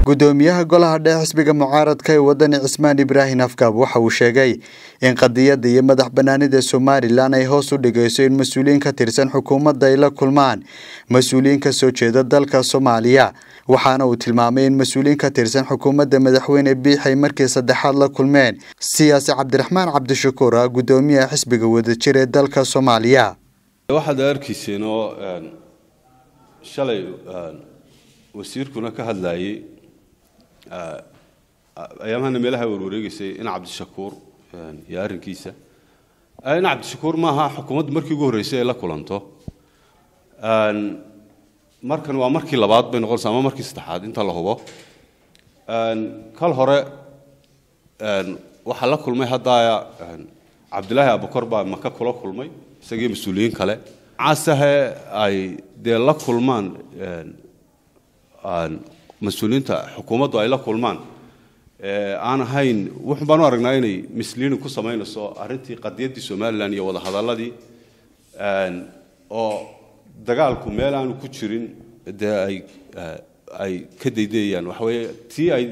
gudoomiyaha golaha dhexe xisbiga mucaaradka ee wadani Cismaan Ibraahin Afkaab waxa uu sheegay in qadiyada iyo madax banaanida Soomaaliland ay hoos u dhigayso in mas'uuliyiin ka tirsan xukuumadda ay la kulmaan mas'uuliyiin ka soo jeeda dalka Soomaaliya waxaana uu tilmaamay in mas'uuliyiin ka tirsan xukuumadda madaxweyne Biixi markii saddexaad la kulmeen siyaasi Cabdiraxmaan Cabdishakuur gudoomiyaha xisbiga wadajir ee dalka Soomaaliya waxaad arkiiseen oo shalay wasiirkuna ka hadlayay ayaamahan meelaha warwareegaysay in Cabdishakuur iyo arrinkiisa in Cabdishakuur maaha xukuumadda markii ugu horeysay la kulanto markan waa markii labaad bay noqonaysaa ama markii saddexaad inta la hubo kal hore waxa la kulmay hadda Cabdilaahi Abukar baa maka kula kulmay isagii mas'uuliyiin kale caasaha ay de la kulmaan mas'uuliyiinta xukuumaddu ay la kulmaan aan ahayn wax baan u aragnaa inay misliin ku sameynayso arrintii qadiyadii Soomaaliland iyo wada hadalladii oo dagaalku meel aan ku jirin ay ka deydayaan wax weeye tii ay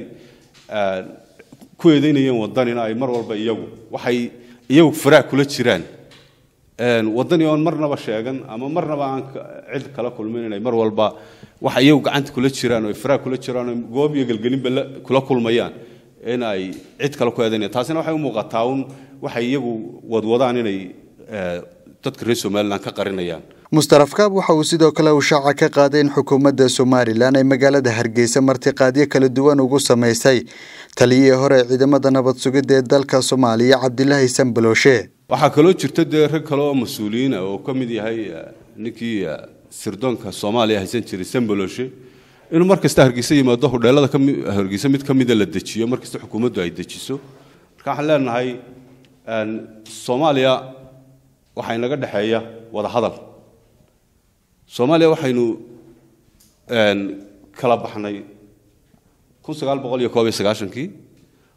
ku eedeynayeen wadanina ay mar walba iyagu faraaq kula jiraan wadani oo marnaba sheegan ama marnaba aan cid kala kulmin inay mar walba waxa iyagu gacanta kula jiraan oo faraaq kula jiraan goob iyo galgalin kula kulmayaan in ay cid kala ku eedeynayaan taasina waxay u muuqataa waxa iyagu wadwadaan inay dadka reer Soomaaliland ka qarinayaan Mustarafkaab waxa uu sidoo kale u shaaca ka qaaday in xukuumadda Soomaaliland ay magaalada Hargeysa martiqaadyo kala duwan ugu sameysay taliyihii hore ciidamada nabad sugidda ee dalka Soomaaliya Cabdilaahi Sanbalooshe waxa kaloo jirta rag kale oo mas'uuliyiin ah oo kamid yahay ninkii sirdoonka Soomaaliya haysan jiray Sanbalooshe inuu markasta Hargeysa yimaado hodheelada Hargeysa mid kamid la dejiyo markasta xukuumaddu ay dejiso marka waxaan leenahay Soomaaliya waxa inaga dhaxeeya wada hadal Soomaaliya waxaynu kala baxnay 1991kii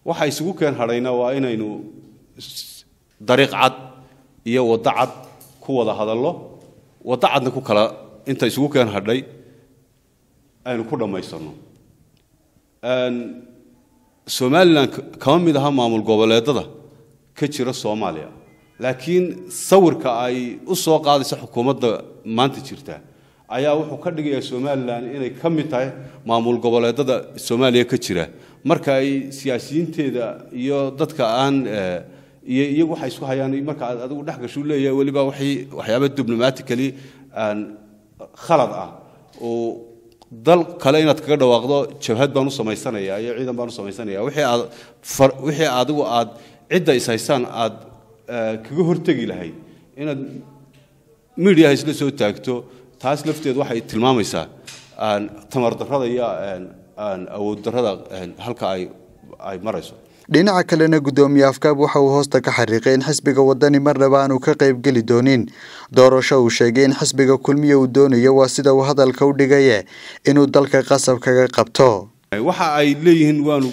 waxa isugu keen hadhayna waa inaynu dariiq cad iyo wada cad ku wada hadallo wada cadna ku kala inta isugu keen hadhay aynu ku dhameysano Soomaaliland kama mid aha maamul goboleedada ka jira Soomaaliya laakiin sawirka ay u soo qaadayso xukuumadda maanta jirta ayaa wuxuu ka dhigayaa Soomaaliland inay ka mid tahay maamul goboleedada Soomaaliya ka jira marka ay siyaasiyiinteeda iyo dadka aan iyagu waxay isku hayaan marka adigu dhaxgashu leeyahay waliba waxyaabo diplomatically khalad ah oo dal kale inaad kaga dhawaaqdo jabhad baan u sameysanayaa iyo ciidan baan u sameysanayaa wixii adigu aad cidda is haysaan aad kaga hortagi lahayd inaad media isla soo taagto taas lafteedu waxay tilmaamaysaa tamar darrada iyo awood darrada halka ay marayso dhinaca kalena gudoomiye Afkaab waxa uu hoosta ka xariiqay in xisbiga wadani marnaba aanu ka qayb gali doonin doorasho uu sheegay in xisbiga kulmiye uu doonayo waa sida uu hadalka u dhigay inuu dalka qasab kaga qabto waxa ay leeyihiin waanu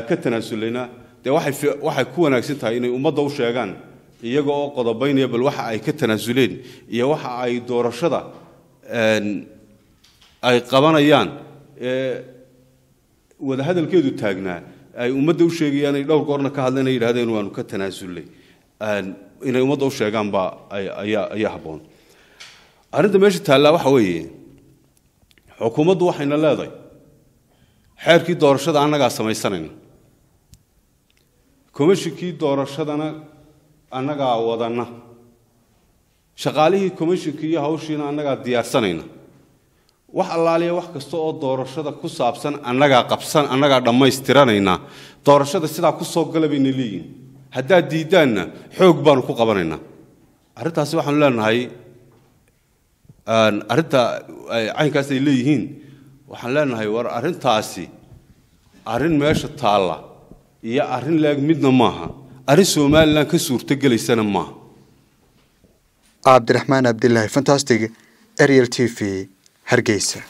ka tanaasulnaa waxay ku wanaagsan tahay inay ummadda u sheegaan iyaga oo qodobaynaya bal waxa ay ka tanaasuleen iyo waxa ay doorashada ay qabanayaan wada hadalkeedu taagnaa ay ummadda u sheegayaan ay dhowr goorna ka hadleen ay yiraahdeen waanu ka tanaasulnay inay ummadda u sheegaan ba ayaa haboon arrinta meesha taala waxa weeye xukuumaddu waxayna leedahay xeerkii doorashada annaga samaysanayna komishinkii doorashadana annaga wadana shaqaalihii komishinkii iyo hawshiina annaga diyaarsanayna wax allaaliya wax kasta oo doorashada ku saabsan annaga dhammaystiranayna doorashada sidaa ku soo galabayna leeyihiin haddaa diidaanna xoog baanu ku qabanaynaa arrintaasi waxaanu leenahay arrinta caynkaas ay leeyihiin waxaan leenahay war arrintaasi arrin meesha taalla iyo arrin leeg midna maaha arrin Soomaaliland ka suurta galaysana maaha Cabdiraxmaan Abdullaahi Fantastic Ariel TV Hargeysa